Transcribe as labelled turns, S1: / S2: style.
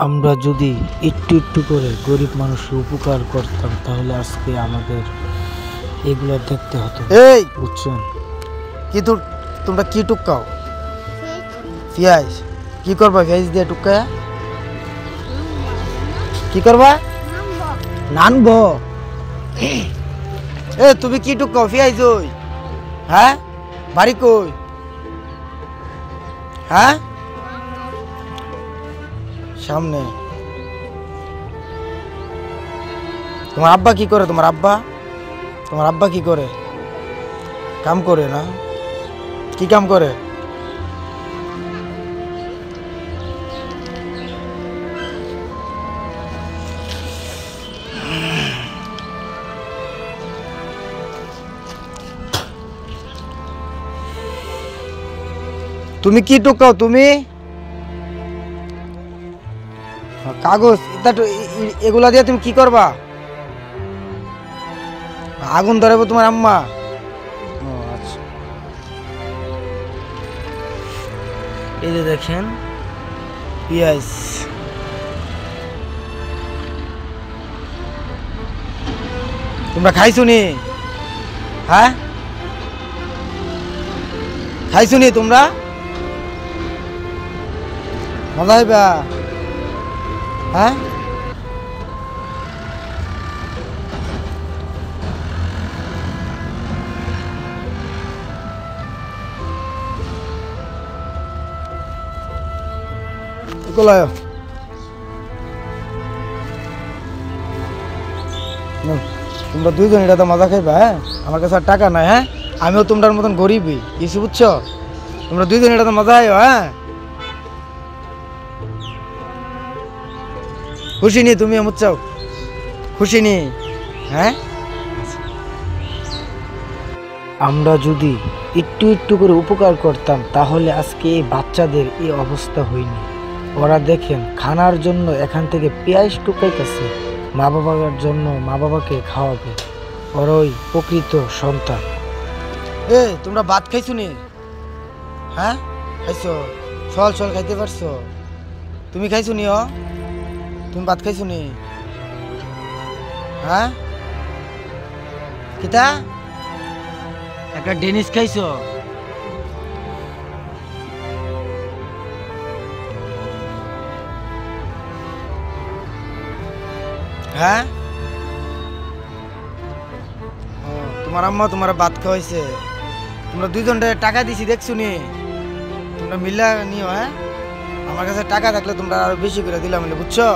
S1: আমরা যদি একটু একটু করে গরিব মানুষের উপকার করতাম তাহলে আজকে আমাদের এগুলো দেখতে হতো।
S2: এই
S1: বুঝছেন?
S2: কি তোমরা কি টুকাও? পেঁয়াজ কি করবা? পেঁয়াজ দিয়ে টুকায়া কি করবা? নানবো। এ তুমি কি টুকাও পেঁয়াজ? ওই হ্যাঁ, বাড়ি কই? হ্যাঁ, সামনে। তোমার আব্বা কি করে? তোমার আব্বা কি করে? কাম করে না? কি কাম করে? তুমি কি টুকাও? তুমি কাগজ এগুলা দিয়ে তুমি কি করবা? আগুন ধরাবো তোমার আম্মা? ও আচ্ছা।
S1: এই যে দেখেন
S2: পেঁয়াজ। তোমরা খাইছো নি? হ্যাঁ, খাইছো নি তোমরা? মজা হইবা? হ্যাঁ, গোলায় তোমরা দুইজন এটা তো মজা খাইবা। হ্যাঁ, আমার কাছে আর টাকা নাই। হ্যাঁ, আমিও তোমরার মতন গরিবই, কিছু বুঝছো? তোমরা দুইজন এটা তো মজা হয়। হ্যাঁ, খুশি নি তুমি? বুঝছো? খুশি নি? হ্যাঁ,
S1: আমরা যদি একটু একটু করে উপকার করতাম তাহলে আজকে এই বাচ্চাদের এই অবস্থা হয়নি। ওরা দেখেন খানার জন্য এখান থেকে পেঁয়াজ টুকাইতেছে, মা বাবার জন্য মা বাবাকে খাওয়াবে। ওরই প্রকৃত সন্তান।
S2: এ তোমরা ভাত খাইছো নি? হ্যাঁ, খাইছো? চল খাইতে পারছো? তুমি খাইছো নি? তুমি ভাত খাইছো নি? হ্যাঁ, কিতা
S1: একটা ডেনিস খাইছো?
S2: হ্যাঁ, ও তোমার আম্মা তোমার ভাত খাওয়াইছে। তোমরা দুইজন টাকা দিছি দেখছো নি? তোমরা মিলা নিও। হ্যাঁ, আমার কাছে টাকা থাকলে তোমরা আরো বেশি করে দিলাম, বুঝছো?